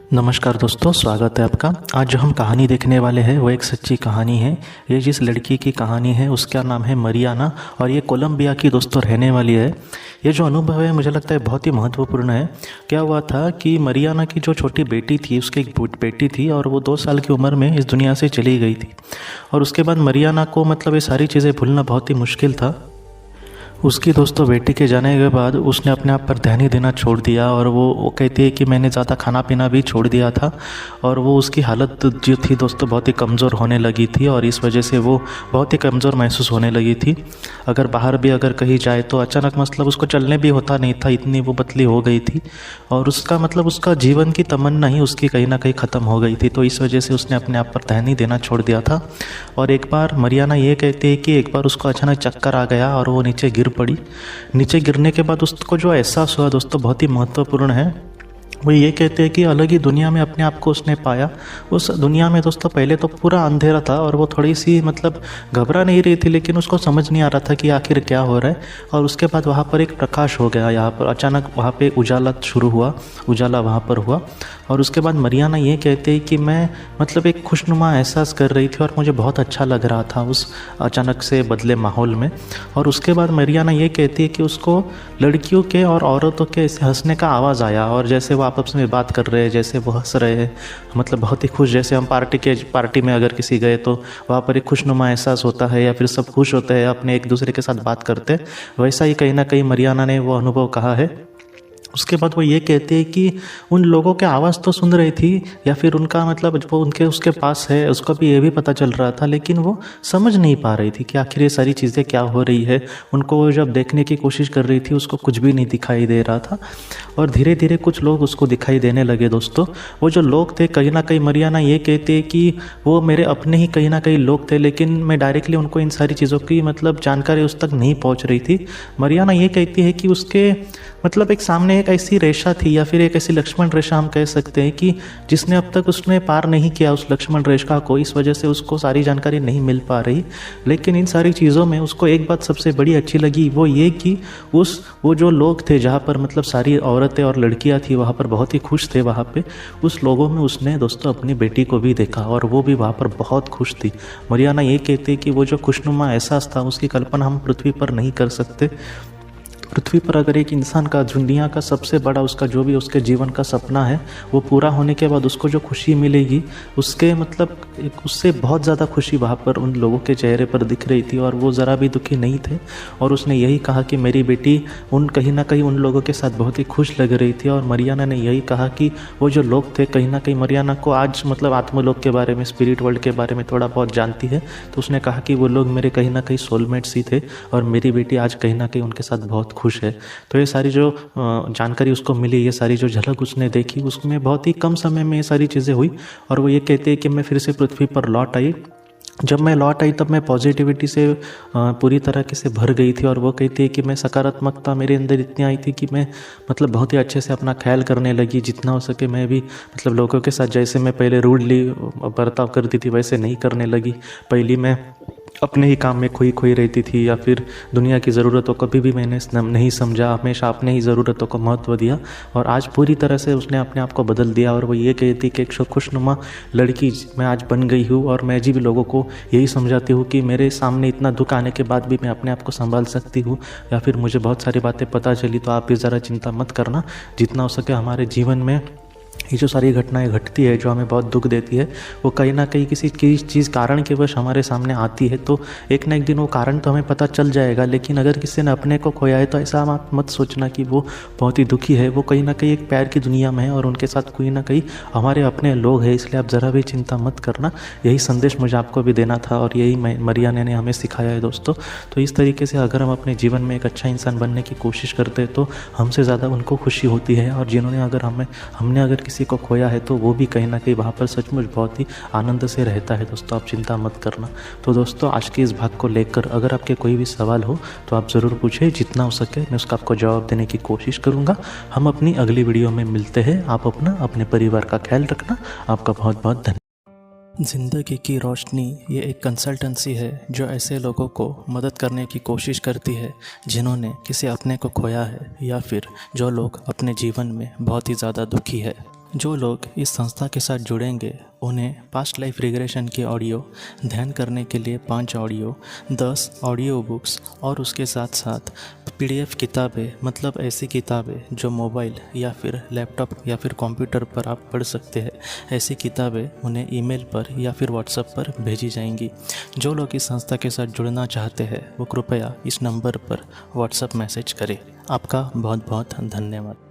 नमस्कार दोस्तों, स्वागत है आपका। आज जो हम कहानी देखने वाले हैं वो एक सच्ची कहानी है। ये जिस लड़की की कहानी है उसका नाम है मरियाना और ये कोलंबिया की दोस्तों रहने वाली है। ये जो अनुभव है मुझे लगता है बहुत ही महत्वपूर्ण है। क्या हुआ था कि मरियाना की जो छोटी बेटी थी, उसकी एक बेटी थी और वो 2 साल की उम्र में इस दुनिया से चली गई थी। और उसके बाद मरियाना को मतलब ये सारी चीज़ें भूलना बहुत ही मुश्किल था। उसकी दोस्तों बेटी के जाने के बाद उसने अपने आप पर ध्यान ही देना छोड़ दिया और वो कहती है कि मैंने ज़्यादा खाना पीना भी छोड़ दिया था और वो उसकी हालत जो थी दोस्तों बहुत ही कमज़ोर होने लगी थी और इस वजह से वो बहुत ही कमज़ोर महसूस होने लगी थी। अगर बाहर भी अगर कहीं जाए तो अचानक मतलब उसको चलने भी होता नहीं था, इतनी वो पतली हो गई थी और उसका मतलब उसका जीवन की तमन्ना ही उसकी कहीं ना कहीं ख़त्म हो गई थी। तो इस वजह से उसने अपने आप पर ध्यान ही देना छोड़ दिया था। और एक बार मरियाना ये कहती है कि एक बार उसको अचानक चक्कर आ गया और वो नीचे गिर पड़ी। नीचे गिरने के बाद उसको जो एहसास हुआ दोस्तों बहुत ही महत्वपूर्ण है। वो ये कहते हैं कि अलग ही दुनिया में अपने आप को उसने पाया। उस दुनिया में दोस्तों पहले तो पूरा अंधेरा था और वो थोड़ी सी मतलब घबरा नहीं रही थी, लेकिन उसको समझ नहीं आ रहा था कि आखिर क्या हो रहा है। और उसके बाद वहाँ पर एक प्रकाश हो गया, यहाँ पर अचानक वहाँ पे उजाला शुरू हुआ, उजाला वहाँ पर हुआ। और उसके बाद मरियाना ये कहते हैं कि मैं मतलब एक खुशनुमा एहसास कर रही थी और मुझे बहुत अच्छा लग रहा था उस अचानक से बदले माहौल में। और उसके बाद मरियाना ये कहती है कि उसको लड़कियों के और औरतों के ऐसे हंसने का आवाज़ आया और जैसे वो आपस में बात कर रहे हैं, जैसे वो हंस रहे हैं, मतलब बहुत ही खुश। जैसे हम पार्टी में अगर किसी गए तो वहाँ पर एक खुशनुमा एहसास होता है या फिर सब खुश होते हैं, अपने एक दूसरे के साथ बात करते हैं, वैसा ही कहीं ना कहीं मरियाना ने वो अनुभव कहा है। उसके बाद वो ये कहते हैं कि उन लोगों के आवाज़ तो सुन रही थी या फिर उनका मतलब वो उनके उसके पास है उसको भी ये भी पता चल रहा था, लेकिन वो समझ नहीं पा रही थी कि आखिर ये सारी चीज़ें क्या हो रही है। उनको वो जब देखने की कोशिश कर रही थी उसको कुछ भी नहीं दिखाई दे रहा था और धीरे धीरे कुछ लोग उसको दिखाई देने लगे दोस्तों। वो जो लोग थे कहीं ना कहीं मरियाना ये कहते हैं कि वो मेरे अपने ही कहीं ना कहीं लोग थे, लेकिन मैं डायरेक्टली उनको इन सारी चीज़ों की मतलब जानकारी उस तक नहीं पहुंच रही थी। मरियाना ये कहती है कि उसके मतलब एक सामने एक ऐसी रेखा थी या फिर एक ऐसी लक्ष्मण रेखा हम कह सकते हैं कि जिसने अब तक उसने पार नहीं किया उस लक्ष्मण रेखा को, इस वजह से उसको सारी जानकारी नहीं मिल पा रही। लेकिन इन सारी चीज़ों में उसको एक बात सबसे बड़ी अच्छी लगी, वो ये कि वो जो लोग थे जहाँ पर मतलब सारी औरतें और लड़कियाँ थी वहाँ पर बहुत ही खुश थे। वहाँ पे उस लोगों में उसने दोस्तों अपनी बेटी को भी देखा और वो भी वहाँ पर बहुत खुश थी। मरियाना ये कहती कि वो जो खुशनुमा एहसास था उसकी कल्पना हम पृथ्वी पर नहीं कर सकते। पृथ्वी पर अगर एक इंसान का दुनिया का सबसे बड़ा उसका जो भी उसके जीवन का सपना है वो पूरा होने के बाद उसको जो खुशी मिलेगी उसके मतलब उससे बहुत ज़्यादा खुशी वहाँ पर उन लोगों के चेहरे पर दिख रही थी और वो ज़रा भी दुखी नहीं थे। और उसने यही कहा कि मेरी बेटी उन कहीं ना कहीं उन लोगों के साथ बहुत ही खुश लग रही थी। और मरियाना ने यही कहा कि वो जो लोग थे कहीं ना कहीं मरियाना को आज मतलब आत्मलोक के बारे में, स्पिरिट वर्ल्ड के बारे में थोड़ा बहुत जानती है, तो उसने कहा कि वो लोग मेरे कहीं ना कहीं सोलमेट्स ही थे और मेरी बेटी आज कहीं ना कहीं उनके साथ बहुत खुश है। तो ये सारी जो जानकारी उसको मिली, ये सारी जो झलक उसने देखी, उसमें बहुत ही कम समय में ये सारी चीज़ें हुई। और वो ये कहते हैं कि मैं फिर से पृथ्वी पर लौट आई। जब मैं लौट आई तब मैं पॉजिटिविटी से पूरी तरीके से भर गई थी और वो कहती है कि मैं सकारात्मकता मेरे अंदर इतनी आई थी कि मैं मतलब बहुत ही अच्छे से अपना ख्याल करने लगी। जितना हो सके मैं भी मतलब लोगों के साथ जैसे मैं पहले रूडली बर्ताव करती थी वैसे नहीं करने लगी। पहली मैं अपने ही काम में खोई खोई रहती थी या फिर दुनिया की ज़रूरतों को कभी भी मैंने नहीं समझा, हमेशा अपने ही ज़रूरतों को महत्व दिया। और आज पूरी तरह से उसने अपने आप को बदल दिया और वो ये कहती कि एक खुशनुमा लड़की मैं आज बन गई हूँ और मैं जी भी लोगों को यही समझाती हूँ कि मेरे सामने इतना दुख आने के बाद भी मैं अपने आप को संभाल सकती हूँ या फिर मुझे बहुत सारी बातें पता चली। तो आप भी ज़रा चिंता मत करना, जितना हो सके हमारे जीवन में ये जो सारी घटनाएं घटती है जो हमें बहुत दुख देती है वो कहीं ना कहीं किसी चीज़ कारण के वश हमारे सामने आती है। तो एक ना एक दिन वो कारण तो हमें पता चल जाएगा, लेकिन अगर किसी ने अपने को खोया है तो ऐसा आप मत सोचना कि वो बहुत ही दुखी है। वो कहीं ना कहीं एक प्यार की दुनिया में है और उनके साथ कोई ना कहीं हमारे अपने लोग हैं, इसलिए आप ज़रा भी चिंता मत करना। यही संदेश मुझे आपको भी देना था और यही मरियाना ने हमें सिखाया है दोस्तों। तो इस तरीके से अगर हम अपने जीवन में एक अच्छा इंसान बनने की कोशिश करते हैं तो हमसे ज़्यादा उनको खुशी होती है और जिन्होंने अगर हमने अगर किसी को खोया है तो वो भी कहीं ना कहीं वहाँ पर सचमुच बहुत ही आनंद से रहता है दोस्तों। आप चिंता मत करना। तो दोस्तों आज के इस भाग को लेकर अगर आपके कोई भी सवाल हो तो आप ज़रूर पूछें, जितना हो सके मैं उसका आपको जवाब देने की कोशिश करूँगा। हम अपनी अगली वीडियो में मिलते हैं। आप अपना अपने परिवार का ख्याल रखना। आपका बहुत बहुत धन्यवाद। ज़िंदगी की रोशनी ये एक कंसल्टेंसी है जो ऐसे लोगों को मदद करने की कोशिश करती है जिन्होंने किसी अपने को खोया है या फिर जो लोग अपने जीवन में बहुत ही ज़्यादा दुखी है। जो लोग इस संस्था के साथ जुड़ेंगे उन्हें पास्ट लाइफ रिग्रेशन के ऑडियो, ध्यान करने के लिए 5 ऑडियो, 10 ऑडियो बुक्स और उसके साथ साथ PDF किताबें, मतलब ऐसी किताबें जो मोबाइल या फिर लैपटॉप या फिर कंप्यूटर पर आप पढ़ सकते हैं, ऐसी किताबें उन्हें ईमेल पर या फिर व्हाट्सएप पर भेजी जाएंगी। जो लोग इस संस्था के साथ जुड़ना चाहते हैं वो कृपया इस नंबर पर व्हाट्सएप मैसेज करें। आपका बहुत बहुत धन्यवाद।